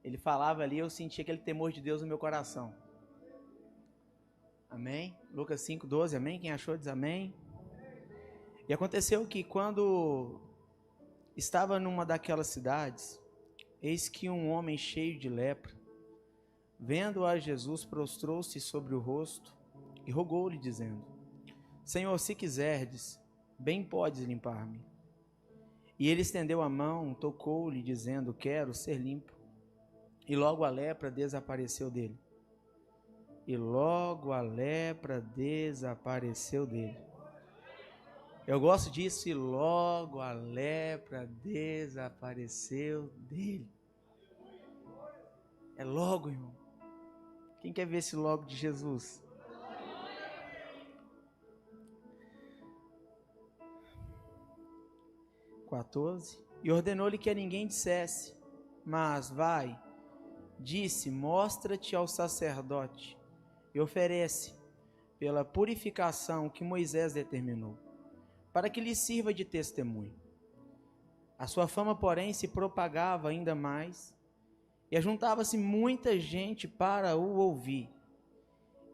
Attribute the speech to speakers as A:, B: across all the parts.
A: Ele falava ali, eu sentia aquele temor de Deus no meu coração. Amém? Lucas 5:12, amém? Quem achou diz amém. E aconteceu que quando estava numa daquelas cidades, eis que um homem cheio de lepra, vendo a Jesus, prostrou-se sobre o rosto e rogou-lhe, dizendo: Senhor, se quiserdes, bem podes limpar-me. E ele estendeu a mão, tocou-lhe, dizendo: Quero ser limpo. E logo a lepra desapareceu dele. Eu gosto disso, e logo a lepra desapareceu dele. É logo, irmão. Quem quer ver esse logo de Jesus? E ordenou-lhe que a ninguém dissesse, mas vai, disse, mostra-te ao sacerdote e oferece, pela purificação que Moisés determinou, para que lhe sirva de testemunho. A sua fama, porém, se propagava ainda mais, e ajuntava-se muita gente para o ouvir,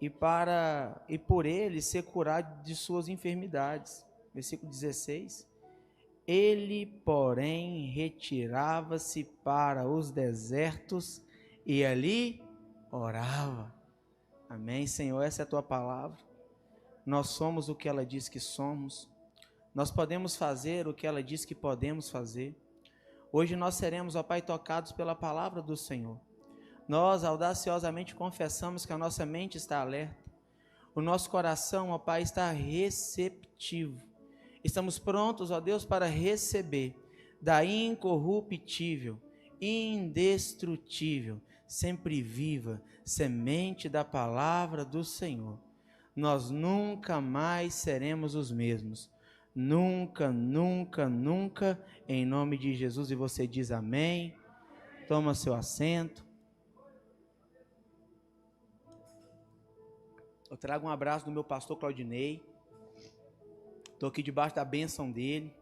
A: e por ele ser curado de suas enfermidades. Versículo 16. Ele, porém, retirava-se para os desertos e ali orava. Amém, Senhor, essa é a tua palavra. Nós somos o que ela diz que somos. Nós podemos fazer o que ela diz que podemos fazer. Hoje nós seremos, ó Pai, tocados pela palavra do Senhor. Nós audaciosamente confessamos que a nossa mente está alerta. O nosso coração, ó Pai, está receptivo. Estamos prontos, ó Deus, para receber da incorruptível, indestrutível, sempre viva, semente da palavra do Senhor. Nós nunca mais seremos os mesmos. Nunca, nunca, nunca, em nome de Jesus. E você diz amém. Toma seu assento. Eu trago um abraço do meu pastor Claudinei. Estou aqui debaixo da bênção dele.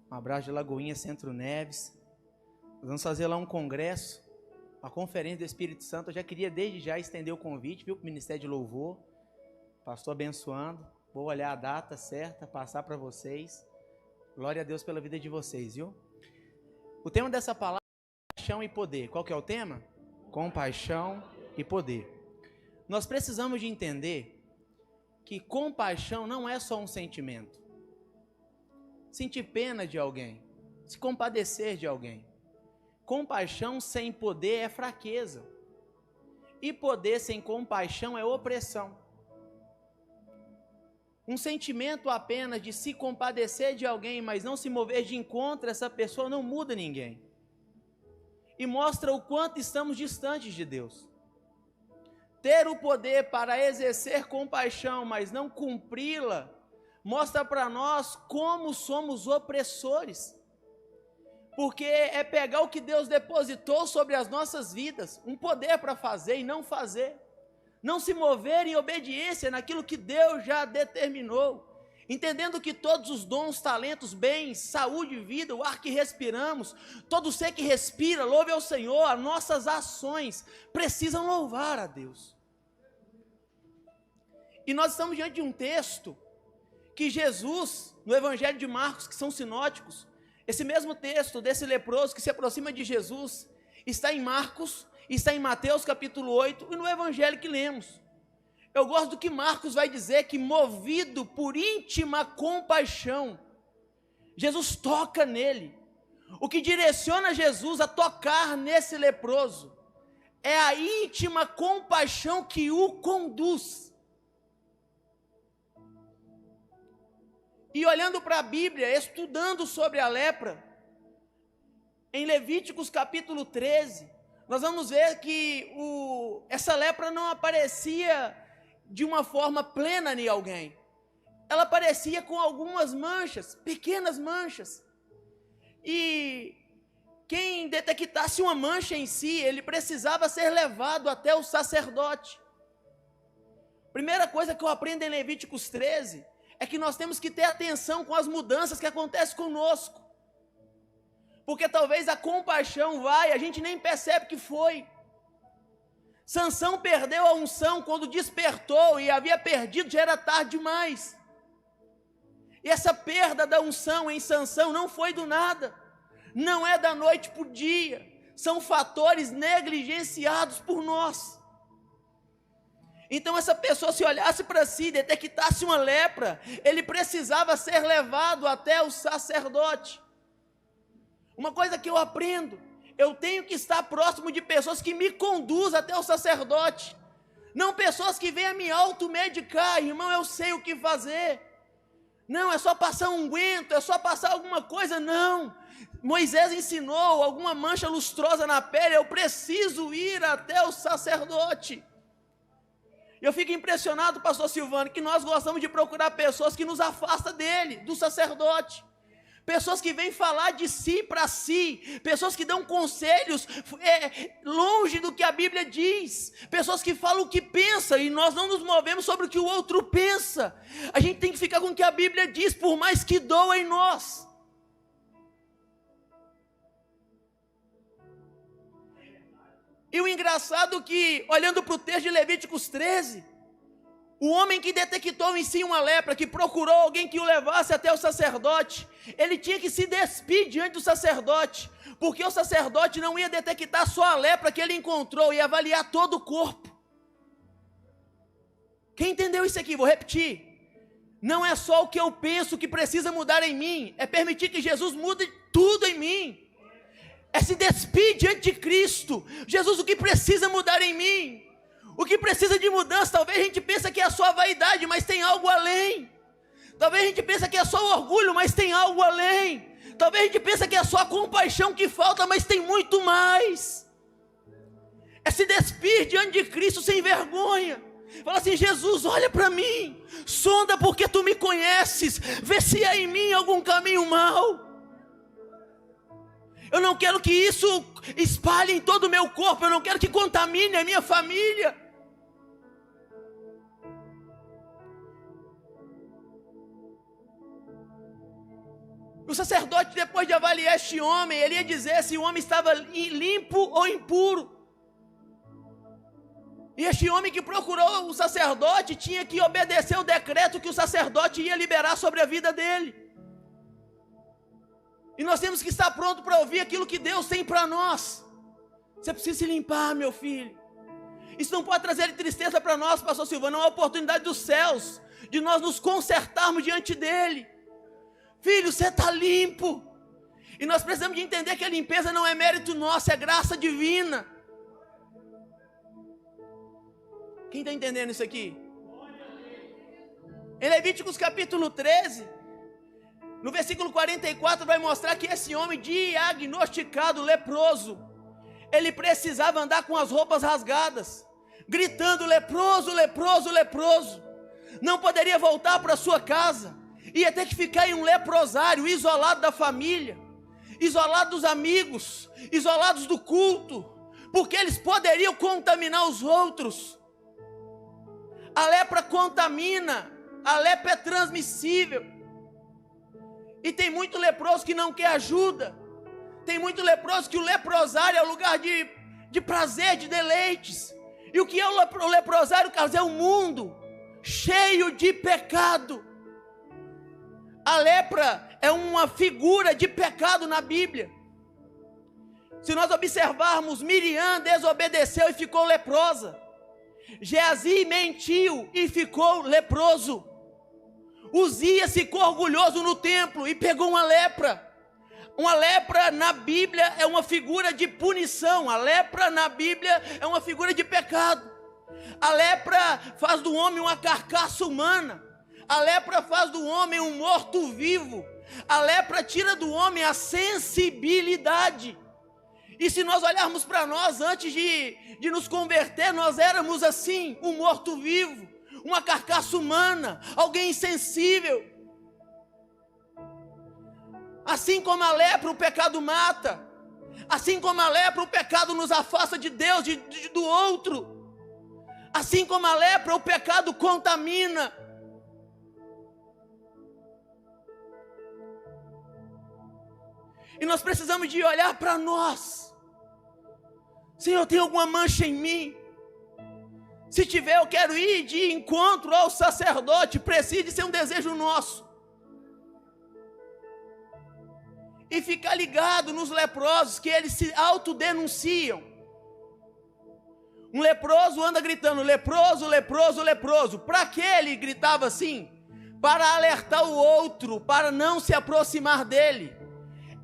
A: Um abraço de Lagoinha, Centro Neves. Nós vamos fazer lá um congresso, uma conferência do Espírito Santo. Eu já queria desde já estender o convite, viu, para o Ministério de Louvor. Pastor abençoando. Vou olhar a data certa, passar para vocês. Glória a Deus pela vida de vocês, viu? O tema dessa palavra é compaixão e poder. Qual que é o tema? Compaixão e poder. Nós precisamos de entender que compaixão não é só um sentimento. Sentir pena de alguém, se compadecer de alguém. Compaixão sem poder é fraqueza. E poder sem compaixão é opressão. Um sentimento apenas de se compadecer de alguém, mas não se mover de encontro a essa pessoa, não muda ninguém. E mostra o quanto estamos distantes de Deus. Ter o poder para exercer compaixão, mas não cumpri-la, mostra para nós como somos opressores. Porque é pegar o que Deus depositou sobre as nossas vidas, um poder para fazer e não fazer. Não se mover em obediência naquilo que Deus já determinou. Entendendo que todos os dons, talentos, bens, saúde e vida, o ar que respiramos, todo ser que respira, louve ao Senhor, as nossas ações precisam louvar a Deus. E nós estamos diante de um texto que Jesus, no Evangelho de Marcos, que são sinóticos, esse mesmo texto desse leproso que se aproxima de Jesus, está em Marcos, está em Mateus capítulo 8 e no Evangelho que lemos. Eu gosto do que Marcos vai dizer, que movido por íntima compaixão, Jesus toca nele. O que direciona Jesus a tocar nesse leproso é a íntima compaixão que o conduz. E olhando para a Bíblia, estudando sobre a lepra, em Levíticos capítulo 13, nós vamos ver que essa lepra não aparecia de uma forma plena em alguém. Ela aparecia com algumas manchas, pequenas manchas. E quem detectasse uma mancha em si, ele precisava ser levado até o sacerdote. Primeira coisa que eu aprendo em Levíticos 13 é que nós temos que ter atenção com as mudanças que acontecem conosco. Porque talvez a compaixão vai, a gente nem percebe que foi. Sansão perdeu a unção quando despertou e havia perdido, já era tarde demais. E essa perda da unção em Sansão não foi do nada, não é da noite para o dia, são fatores negligenciados por nós. Então essa pessoa, se olhasse para si, detectasse uma lepra, ele precisava ser levado até o sacerdote. Uma coisa que eu aprendo, eu tenho que estar próximo de pessoas que me conduzam até o sacerdote, não pessoas que venham me automedicar. Irmão, eu sei o que fazer, não, é só passar um unguento, é só passar alguma coisa, não. Moisés ensinou, alguma mancha lustrosa na pele, eu preciso ir até o sacerdote. Eu fico impressionado, pastor Silvano, que nós gostamos de procurar pessoas que nos afastam dele, do sacerdote. Pessoas que vêm falar de si para si, pessoas que dão conselhos longe do que a Bíblia diz, pessoas que falam o que pensa e nós não nos movemos sobre o que o outro pensa. A gente tem que ficar com o que a Bíblia diz, por mais que doa em nós. E o engraçado é que, olhando para o texto de Levíticos 13, o homem que detectou em si uma lepra, que procurou alguém que o levasse até o sacerdote, ele tinha que se despir diante do sacerdote, porque o sacerdote não ia detectar só a lepra que ele encontrou, ia avaliar todo o corpo. Quem entendeu isso aqui? Vou repetir. Não é só o que eu penso que precisa mudar em mim, é permitir que Jesus mude tudo em mim. É se despir diante de Cristo. Jesus, o que precisa mudar em mim? O que precisa de mudança? Talvez a gente pense que é só a vaidade, mas tem algo além. Talvez a gente pense que é só o orgulho, mas tem algo além. Talvez a gente pense que é só a compaixão que falta, mas tem muito mais. É se despir diante de Cristo sem vergonha. Fala assim: Jesus, olha para mim, sonda porque tu me conheces, vê se há em mim algum caminho mau. Eu não quero que isso espalhe em todo o meu corpo, eu não quero que contamine a minha família. O sacerdote, depois de avaliar este homem, ele ia dizer se o homem estava limpo ou impuro. E este homem que procurou o sacerdote tinha que obedecer o decreto que o sacerdote ia liberar sobre a vida dele. E nós temos que estar prontos para ouvir aquilo que Deus tem para nós. Você precisa se limpar, meu filho. Isso não pode trazer tristeza para nós, pastor Silvano. É uma oportunidade dos céus, de nós nos consertarmos diante dele. Filho, você está limpo. E nós precisamos de entender que a limpeza não é mérito nosso, é graça divina. Quem está entendendo isso aqui? Em Levíticos capítulo 13, no versículo 44, vai mostrar que esse homem diagnosticado leproso, ele precisava andar com as roupas rasgadas, gritando: leproso, leproso, leproso. Não poderia voltar para sua casa, ia ter que ficar em um leprosário, isolado da família, isolado dos amigos, isolados do culto, porque eles poderiam contaminar os outros. A lepra contamina, a lepra é transmissível. E tem muito leproso que não quer ajuda. Tem muito leproso que o leprosário é o lugar de prazer, de deleites. E o que é o leprosário, Carlos? É um mundo cheio de pecado. A lepra é uma figura de pecado na Bíblia. Se nós observarmos, Miriam desobedeceu e ficou leprosa. Geazi mentiu e ficou leproso. Uzias ficou orgulhoso no templo e pegou uma lepra. Uma lepra na Bíblia é uma figura de punição. A lepra na Bíblia é uma figura de pecado. A lepra faz do homem uma carcaça humana. A lepra faz do homem um morto-vivo. A lepra tira do homem a sensibilidade. E se nós olharmos para nós, antes de nos converter, nós éramos assim, um morto-vivo, uma carcaça humana, alguém insensível. Assim como a lepra, o pecado mata. Assim como a lepra, o pecado nos afasta de Deus, do outro. Assim como a lepra, o pecado contamina. E nós precisamos de olhar para nós. Senhor, tem alguma mancha em mim? Se tiver, eu quero ir de encontro ao sacerdote. Precisa ser um desejo nosso. E ficar ligado nos leprosos, que eles se autodenunciam. Um leproso anda gritando, leproso, leproso, leproso. Para que ele gritava assim? Para alertar o outro, para não se aproximar dele.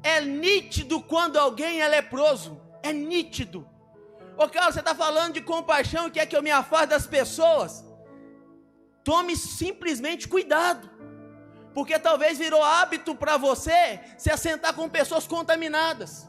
A: É nítido quando alguém é leproso. É nítido. Ô Carlos, você está falando de compaixão e quer que eu me afaste das pessoas? Tome simplesmente cuidado. Porque talvez virou hábito para você se assentar com pessoas contaminadas.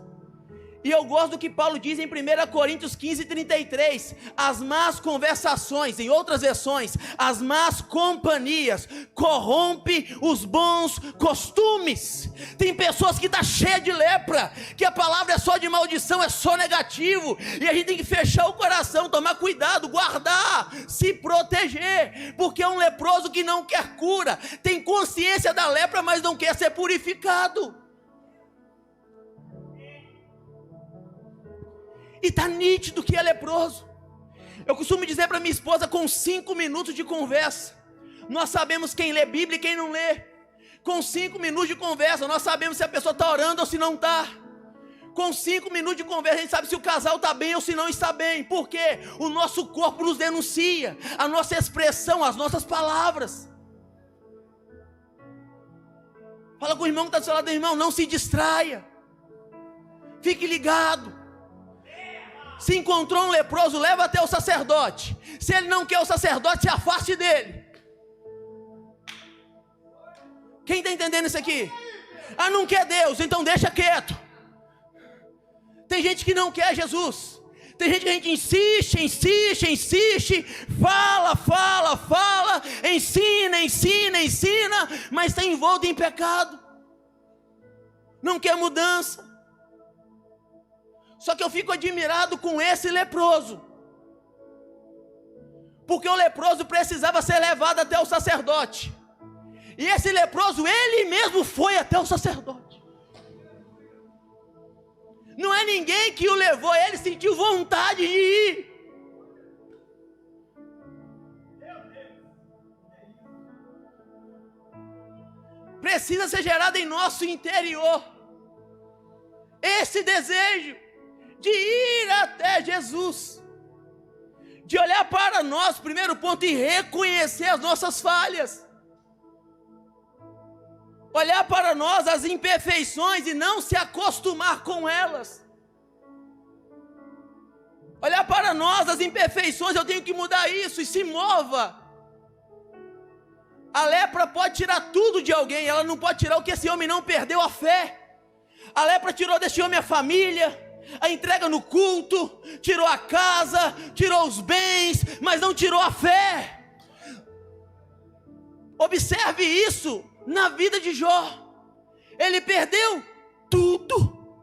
A: E eu gosto do que Paulo diz em 1 Coríntios 15:33, as más conversações, em outras versões, as más companhias, corrompe os bons costumes. Tem pessoas que estão cheias de lepra, que a palavra é só de maldição, é só negativo, e a gente tem que fechar o coração, tomar cuidado, guardar, se proteger, porque é um leproso que não quer cura, tem consciência da lepra, mas não quer ser purificado. E está nítido que é leproso. Eu costumo dizer para minha esposa, com 5 minutos de conversa, nós sabemos quem lê Bíblia e quem não lê. Com 5 minutos de conversa, nós sabemos se a pessoa está orando ou se não está. Com 5 minutos de conversa, a gente sabe se o casal está bem ou se não está bem. Por quê? O nosso corpo nos denuncia, a nossa expressão, as nossas palavras. Fala com o irmão que está do seu lado, irmão, não se distraia. Fique ligado. Se encontrou um leproso, leva até o sacerdote. Se ele não quer o sacerdote, se afaste dele. Quem está entendendo isso aqui? Ah, não quer Deus, então deixa quieto. Tem gente que não quer Jesus. Tem gente que a gente insiste, fala, ensina, mas está envolto em pecado. Não quer mudança. Só que eu fico admirado com esse leproso. Porque o leproso precisava ser levado até o sacerdote. E esse leproso, ele mesmo foi até o sacerdote. Não é ninguém que o levou, ele sentiu vontade de ir. Precisa ser gerado em nosso interior esse desejo de ir até Jesus, de olhar para nós, primeiro ponto, e reconhecer as nossas falhas, olhar para nós as imperfeições e não se acostumar com elas, olhar para nós as imperfeições, eu tenho que mudar isso, e se mova. A lepra pode tirar tudo de alguém, ela não pode tirar o que esse homem não perdeu, a fé. A lepra tirou desse homem a família, a entrega no culto, tirou a casa, tirou os bens, mas não tirou a fé. Observe isso na vida de Jó. Ele perdeu tudo,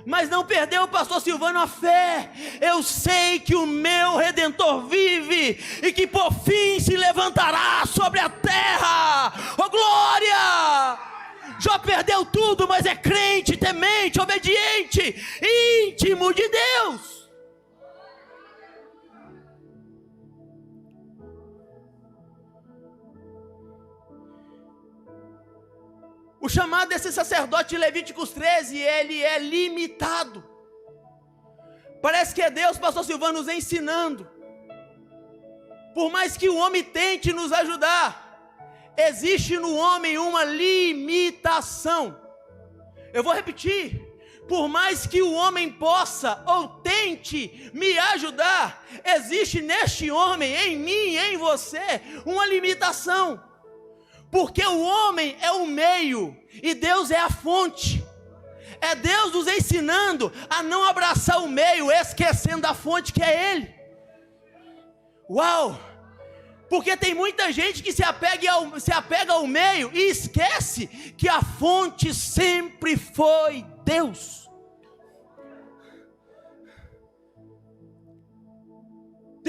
A: mas não perdeu, pastor Silvano, a fé. Eu sei que o meu Redentor vive e que por fim se levantará sobre a terra. Oh glória! Jó perdeu tudo, mas é crente, temente, obediente, íntimo de Deus. O chamado desse sacerdote de Levíticos 13, ele é limitado. Parece que é Deus, pastor Silvano, nos ensinando. Por mais que o homem tente nos ajudar, existe no homem uma limitação. Eu vou repetir. Por mais que o homem possa ou tente me ajudar, existe neste homem, em mim, em você, uma limitação. Porque o homem é o meio e Deus é a fonte. É Deus nos ensinando a não abraçar o meio, esquecendo a fonte que é Ele. Uau! Porque tem muita gente que se apega ao meio e esquece que a fonte sempre foi Deus.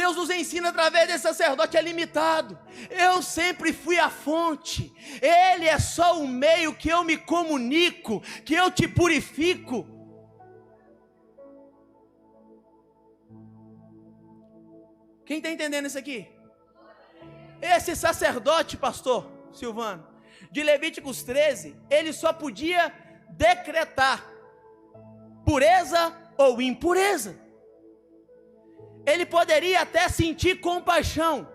A: Deus nos ensina através desse sacerdote é limitado. Eu sempre fui a fonte. Ele é só o meio que eu me comunico, que eu te purifico. Quem está entendendo isso aqui? Esse sacerdote, pastor Silvano, de Levíticos 13, ele só podia decretar pureza ou impureza. Ele poderia até sentir compaixão,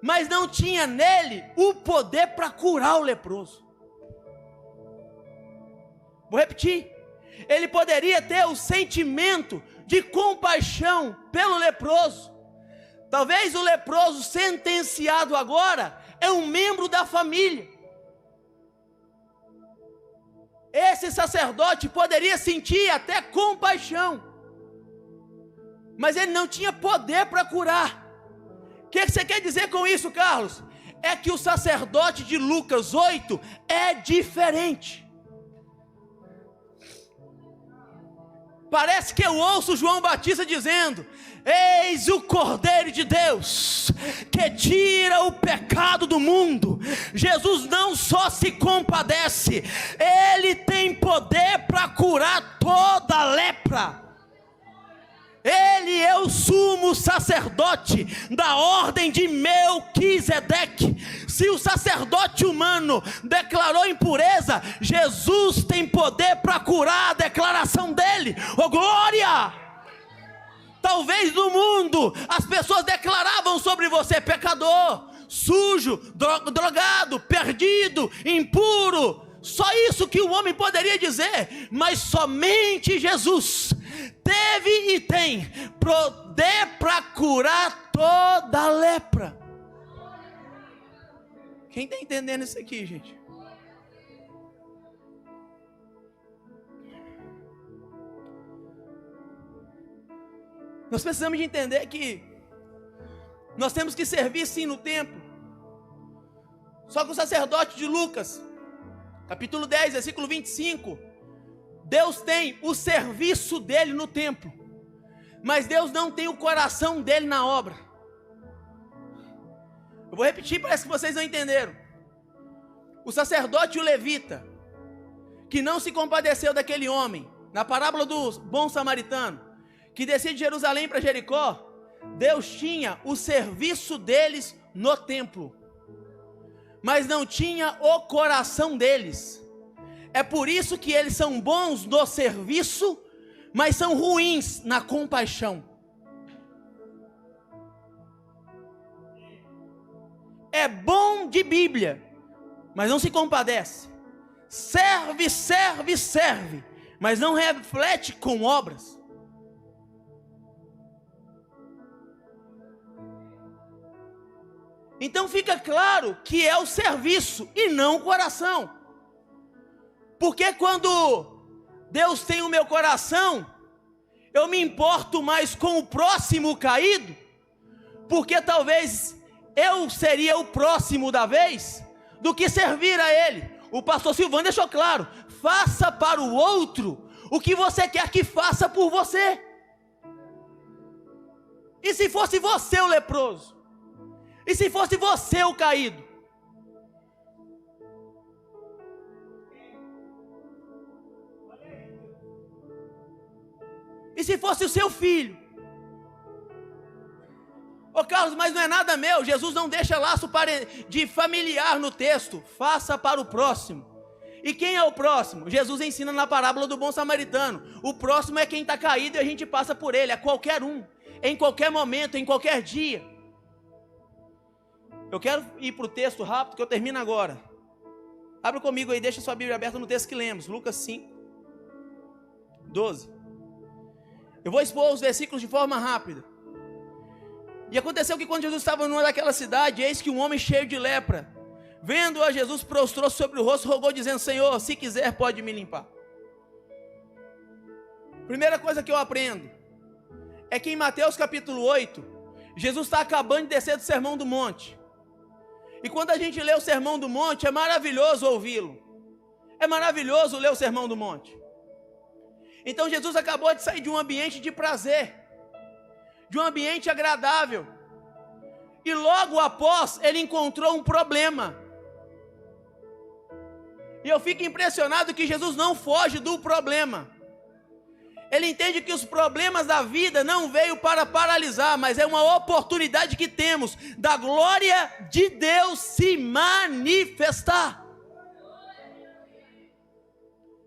A: mas não tinha nele o poder para curar o leproso. Vou repetir. Ele poderia ter o sentimento de compaixão pelo leproso. Talvez o leproso sentenciado agora é um membro da família. Esse sacerdote poderia sentir até compaixão, mas ele não tinha poder para curar. O que você quer dizer com isso, Carlos? É que o sacerdote de Lucas 8 é diferente. Parece que eu ouço João Batista dizendo: eis o Cordeiro de Deus, que tira o pecado do mundo. Jesus não só se compadece, Ele tem poder para curar toda a lepra. Ele é o sumo sacerdote da ordem de Melquisedeque. Se o sacerdote humano declarou impureza, Jesus tem poder para curar a declaração dele. Oh glória! Talvez no mundo as pessoas declaravam sobre você pecador, sujo, drogado, perdido, impuro. Só isso que o homem poderia dizer, mas somente Jesus teve e tem poder para curar toda a lepra. Quem está entendendo isso aqui, gente? Nós precisamos de entender que nós temos que servir sim no templo. Só que o sacerdote de Lucas, capítulo 10, versículo 25, Deus tem o serviço dele no templo, mas Deus não tem o coração dele na obra. Eu vou repetir, parece que vocês não entenderam. O sacerdote e o levita, que não se compadeceu daquele homem, na parábola do bom samaritano, que descia de Jerusalém para Jericó, Deus tinha o serviço deles no templo, mas não tinha o coração deles. É por isso que eles são bons no serviço, mas são ruins na compaixão. É bom de Bíblia, mas não se compadece. Serve, serve, serve, mas não reflete com obras. Então fica claro que é o serviço e não o coração. Porque quando Deus tem o meu coração, eu me importo mais com o próximo caído, porque talvez eu seria o próximo da vez, do que servir a ele. O pastor Silvano deixou claro: faça para o outro o que você quer que faça por você. E se fosse você o leproso? E se fosse você o caído? E se fosse o seu filho? Ô Carlos, mas não é nada meu. Jesus não deixa laço de familiar no texto. Faça para o próximo. E quem é o próximo? Jesus ensina na parábola do bom samaritano. O próximo é quem está caído e a gente passa por ele. É qualquer um, em qualquer momento, em qualquer dia. Eu quero ir para o texto rápido, que eu termino agora. Abre comigo aí, deixa sua Bíblia aberta no texto que lemos, Lucas 5, 12. Eu vou expor os versículos de forma rápida. E aconteceu que quando Jesus estava numa daquela cidade, eis que um homem cheio de lepra, vendo a Jesus, prostrou-se sobre o rosto, rogou dizendo: Senhor, se quiser pode me limpar. Primeira coisa que eu aprendo, é que em Mateus capítulo 8, Jesus está acabando de descer do Sermão do Monte. E quando a gente lê o Sermão do Monte, é maravilhoso ouvi-lo. É maravilhoso ler o Sermão do Monte. Então Jesus acabou de sair de um ambiente de prazer. de um ambiente agradável. E logo após, ele encontrou um problema. E eu fico impressionado que Jesus não foge do problema. Ele entende que os problemas da vida não veio para paralisar, mas é uma oportunidade que temos da glória de Deus se manifestar.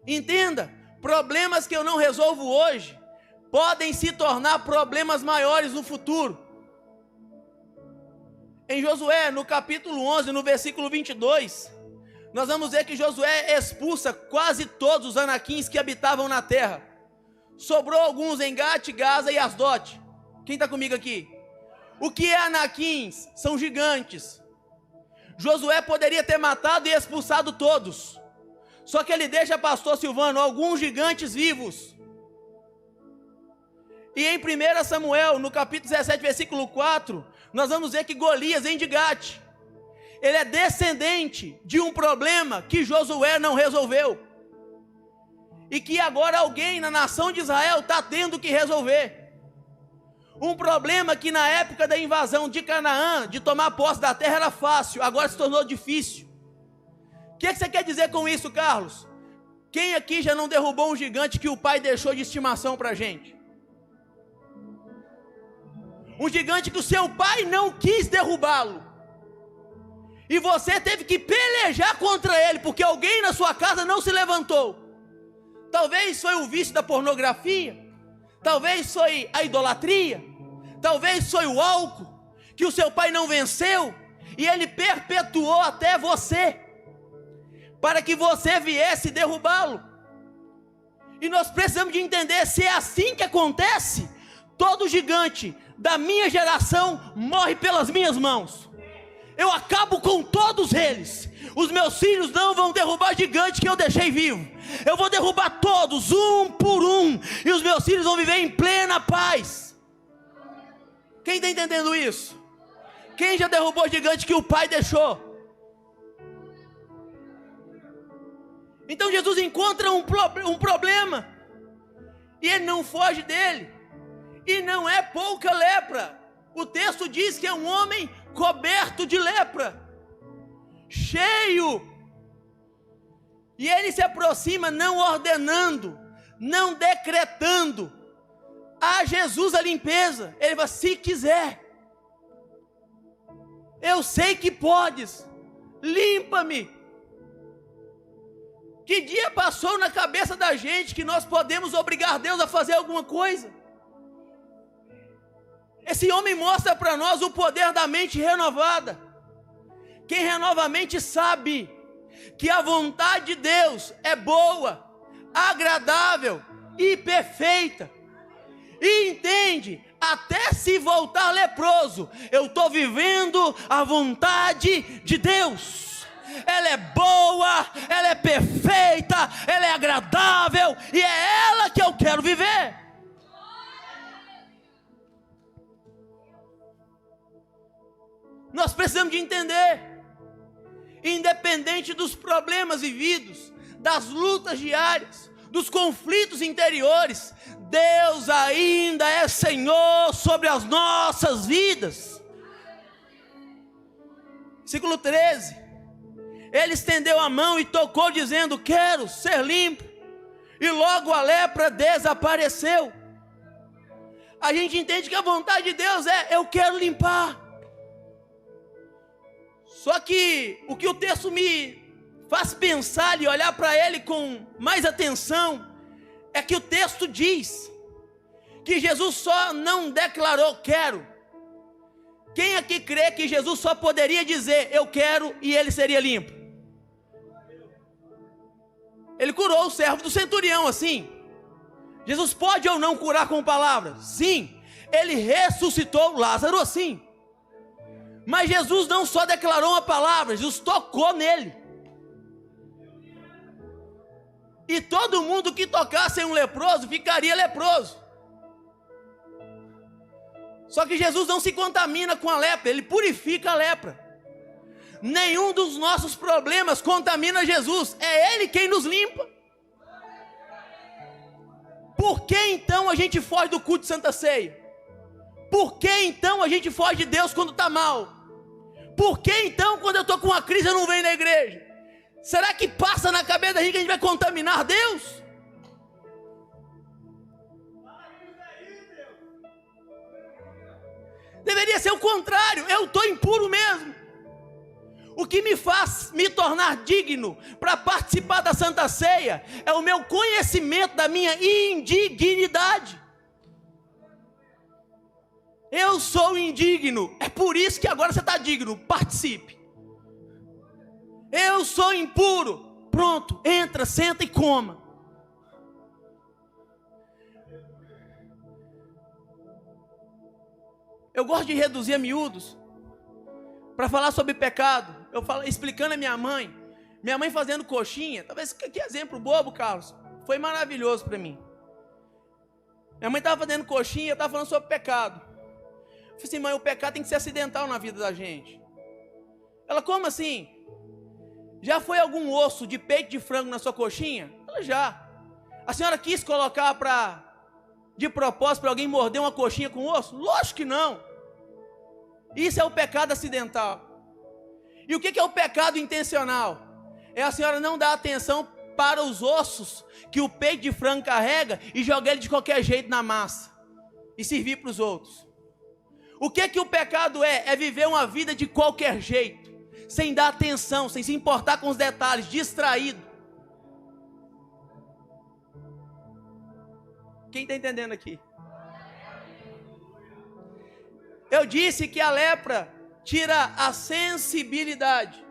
A: Entenda, problemas que eu não resolvo hoje podem se tornar problemas maiores no futuro. Em Josué, no capítulo 11, no versículo 22, nós vamos ver que Josué expulsa quase todos os anaquins que habitavam na terra. Sobrou alguns em Gate, Gaza e Asdote. Quem está comigo aqui? O que é anaquins? São gigantes. Josué poderia ter matado e expulsado todos. Só que ele deixa, pastor Silvano, alguns gigantes vivos. E em 1 Samuel, no capítulo 17, versículo 4, nós vamos ver que Golias, em Gate, ele é descendente de um problema que Josué não resolveu. E que agora alguém na nação de Israel está tendo que resolver. Um problema que na época da invasão de Canaã, de tomar posse da terra era fácil, agora se tornou difícil. O que você quer dizer com isso, Carlos? Quem aqui já não derrubou um gigante que o pai deixou de estimação para a gente? Um gigante que o seu pai não quis derrubá-lo. E você teve que pelejar contra ele, porque alguém na sua casa não se levantou. Talvez foi o vício da pornografia, talvez foi a idolatria, talvez foi o álcool, que o seu pai não venceu, e ele perpetuou até você, para que você viesse derrubá-lo. E nós precisamos de entender, se é assim que acontece, todo gigante da minha geração morre pelas minhas mãos. Eu acabo com todos eles. Os meus filhos não vão derrubar gigante que eu deixei vivo. Eu vou derrubar todos, um por um, e os meus filhos vão viver em plena paz. Quem está entendendo isso? Quem já derrubou gigante que o pai deixou? Então Jesus encontra um problema, e ele não foge dele. E não é pouca lepra. O texto diz que é um homem coberto de lepra, cheio. E ele se aproxima não ordenando, não decretando a Jesus a limpeza. Ele fala: se quiser, eu sei que podes, limpa-me. Que dia passou na cabeça da gente que nós podemos obrigar Deus a fazer alguma coisa? Esse homem mostra para nós o poder da mente renovada. Quem renova a mente sabe que a vontade de Deus é boa, agradável e perfeita. E entende, até se voltar leproso, eu estou vivendo a vontade de Deus. Ela é boa, ela é perfeita, ela é agradável, e é ela que eu quero viver. Nós precisamos de entender, independente dos problemas vividos, das lutas diárias, dos conflitos interiores, Deus ainda é Senhor sobre as nossas vidas. Versículo 13, ele estendeu a mão e tocou dizendo: quero ser limpo, e logo a lepra desapareceu. A gente entende que a vontade de Deus é: eu quero limpar. Só que o que o texto me faz pensar e olhar para ele com mais atenção, é que o texto diz que Jesus só não declarou quero. Quem aqui crê que Jesus só poderia dizer eu quero e ele seria limpo? Ele curou o servo do centurião assim. Jesus pode ou não curar com palavras? Sim. Ele ressuscitou Lázaro assim. Mas Jesus não só declarou uma palavra, Jesus tocou nele. E todo mundo que tocasse em um leproso ficaria leproso. Só que Jesus não se contamina com a lepra, ele purifica a lepra. Nenhum dos nossos problemas contamina Jesus, é ele quem nos limpa. Por que então a gente foge do culto de Santa Ceia? Por que então a gente foge de Deus quando está mal? Por que então quando eu estou com uma crise eu não venho na igreja? Será que passa na cabeça da gente que a gente vai contaminar Deus? Deveria ser o contrário, eu estou impuro mesmo. O que me faz me tornar digno para participar da Santa Ceia é o meu conhecimento da minha indignidade. Eu sou indigno, é por isso que agora você está digno, participe. Eu sou impuro, pronto, entra, senta e coma. Eu gosto de reduzir a miúdos para falar sobre pecado. Eu falo, explicando a minha mãe fazendo coxinha. Talvez que exemplo bobo, Carlos. Foi maravilhoso para mim. Minha mãe estava fazendo coxinha, estava falando sobre pecado. Eu falei assim, mãe, o pecado tem que ser acidental na vida da gente. Ela, como assim? Já foi algum osso de peito de frango na sua coxinha? Ela, já. A senhora quis colocar de propósito para alguém morder uma coxinha com osso? Lógico que não. Isso é o pecado acidental. E o que é o pecado intencional? É a senhora não dar atenção para os ossos que o peito de frango carrega e jogar ele de qualquer jeito na massa e servir para os outros. O que o pecado é? É viver uma vida de qualquer jeito, sem dar atenção, sem se importar com os detalhes, distraído. Quem está entendendo aqui? Eu disse que a lepra tira a sensibilidade.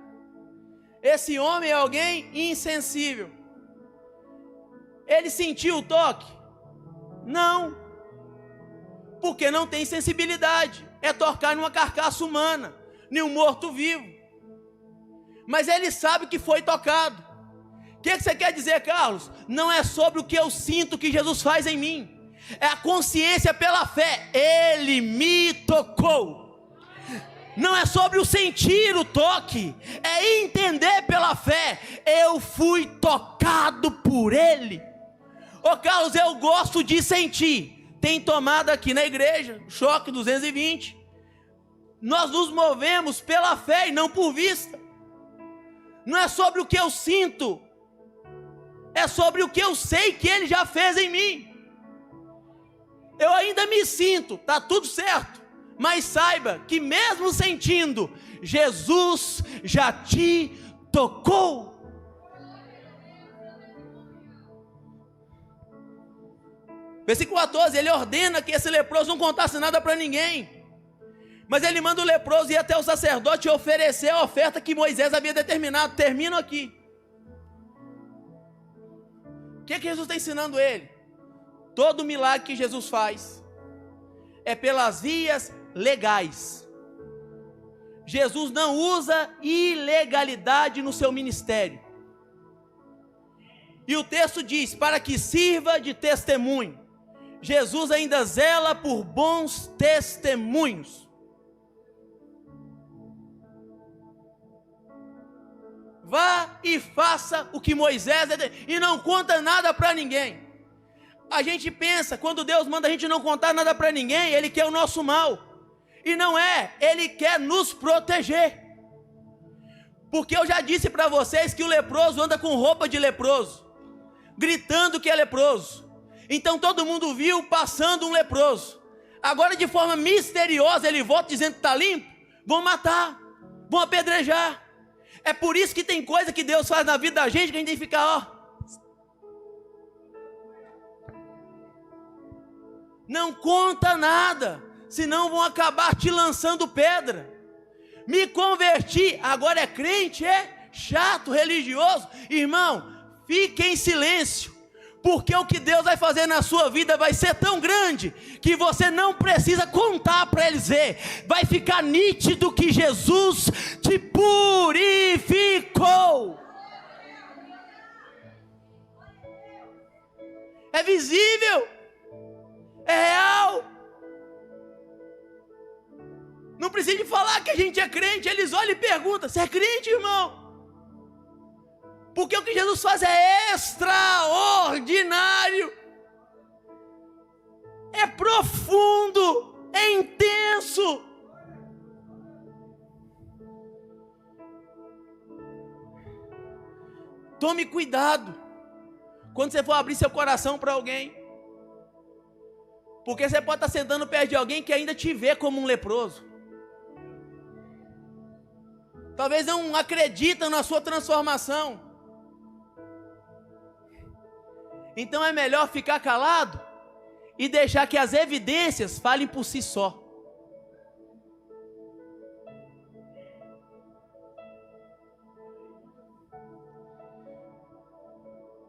A: Esse homem é alguém insensível. Ele sentiu o toque? Não. Porque não tem sensibilidade. É tocar numa carcaça humana, em um morto-vivo. Mas ele sabe que foi tocado. O que você quer dizer, Carlos? Não é sobre o que eu sinto que Jesus faz em mim. É a consciência pela fé. Ele me tocou. Não é sobre o sentir o toque. É entender pela fé. Eu fui tocado por Ele. Ô Carlos, eu gosto de sentir. Tem tomada aqui na igreja, Choque 220. Nós nos movemos pela fé e não por vista. Não é sobre o que eu sinto. É sobre o que eu sei que Ele já fez em mim. Eu ainda me sinto, está tudo certo. Mas saiba que mesmo sentindo, Jesus já te tocou. Versículo 14, ele ordena que esse leproso não contasse nada para ninguém. Mas ele manda o leproso ir até o sacerdote e oferecer a oferta que Moisés havia determinado. Termino aqui. O que Jesus está ensinando ele? Todo milagre que Jesus faz é pelas vias legais. Jesus não usa ilegalidade no seu ministério. E o texto diz, para que sirva de testemunho. Jesus ainda zela por bons testemunhos. Vá e faça o que Moisés e não conta nada para ninguém. A gente pensa, quando Deus manda a gente não contar nada para ninguém, Ele quer o nosso mal. E não é, Ele quer nos proteger. Porque eu já disse para vocês que o leproso anda com roupa de leproso, gritando que é leproso. Então todo mundo viu passando um leproso. Agora de forma misteriosa ele volta dizendo que está limpo. Vão matar, vão apedrejar. É por isso que tem coisa que Deus faz na vida da gente que a gente tem que ficar, ó. Não conta nada, senão vão acabar te lançando pedra. Me converti, agora é crente, é chato, religioso. Irmão, fique em silêncio. Porque o que Deus vai fazer na sua vida vai ser tão grande que você não precisa contar para eles ver. Vai ficar nítido que Jesus te purificou. É visível. É real. Não precisa de falar que a gente é crente. Eles olham e perguntam, você é crente, irmão? Porque o que Jesus faz é extraordinário, é profundo, é intenso. imenso. Tome cuidado quando você for abrir seu coração para alguém, porque você pode estar sentando perto de alguém que ainda te vê como um leproso. Talvez não acredita na sua transformação. Então é melhor ficar calado e deixar que as evidências falem por si só.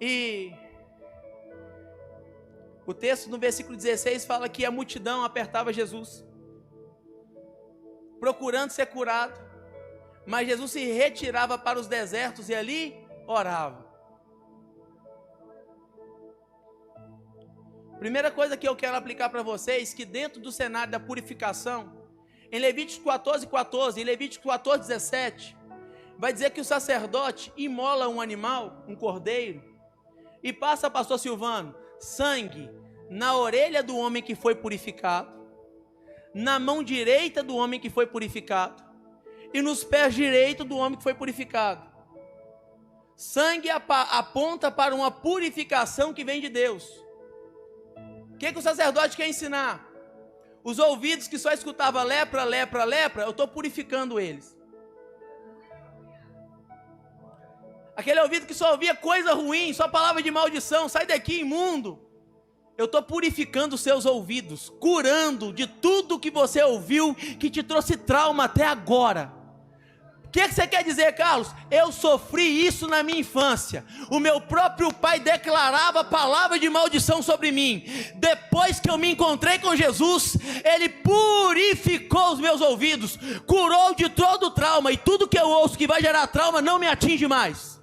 A: E o texto no versículo 16 fala que a multidão apertava Jesus, procurando ser curado, mas Jesus se retirava para os desertos e ali orava. Primeira coisa que eu quero aplicar para vocês, que dentro do cenário da purificação, em Levítico 14:14 e Levítico 14:17, vai dizer que o sacerdote imola um animal, um cordeiro, e passa, pastor Silvano, sangue na orelha do homem que foi purificado, na mão direita do homem que foi purificado, e nos pés direitos do homem que foi purificado. Sangue aponta para uma purificação que vem de Deus. O que o sacerdote quer ensinar? Os ouvidos que só escutavam lepra, lepra, lepra, eu estou purificando eles. Aquele ouvido que só ouvia coisa ruim, só palavra de maldição, sai daqui, imundo. Eu estou purificando os seus ouvidos, curando de tudo que você ouviu, que te trouxe trauma até agora. O que você quer dizer, Carlos? Eu sofri isso na minha infância. O meu próprio pai declarava palavra de maldição sobre mim. Depois que eu me encontrei com Jesus, Ele purificou os meus ouvidos, curou de todo o trauma, e tudo que eu ouço que vai gerar trauma não me atinge mais.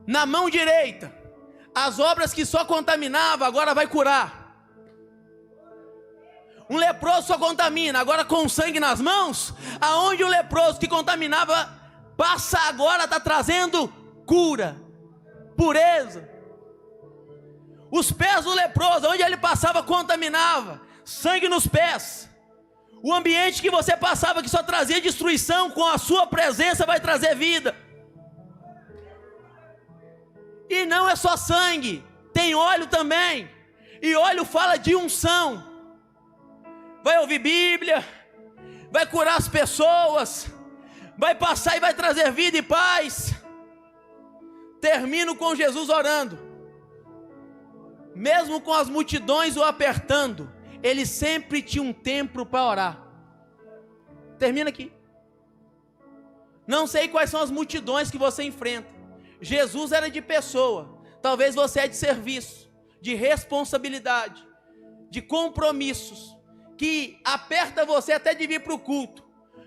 A: Na mão direita, as obras que só contaminavam, agora vai curar. Um leproso só contamina, agora com o sangue nas mãos, aonde o leproso que contaminava passa, agora está trazendo cura, pureza. Os pés do leproso, onde ele passava contaminava, sangue nos pés. O ambiente que você passava que só trazia destruição, com a sua presença vai trazer vida. E não é só sangue, tem óleo também, e óleo fala de unção. Vai ouvir Bíblia, vai curar as pessoas, vai passar e vai trazer vida e paz. Termino com Jesus orando. Mesmo com as multidões o apertando, ele sempre tinha um tempo para orar. Termina aqui. Não sei quais são as multidões que você enfrenta. Jesus era de pessoa, talvez você é de serviço, de responsabilidade, de compromissos, que aperta você até de vir para o culto,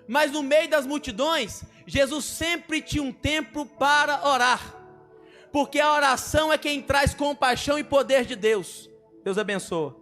A: mas no meio das multidões, Jesus sempre tinha um tempo para orar, porque a oração é quem traz compaixão e poder de Deus. Deus abençoa.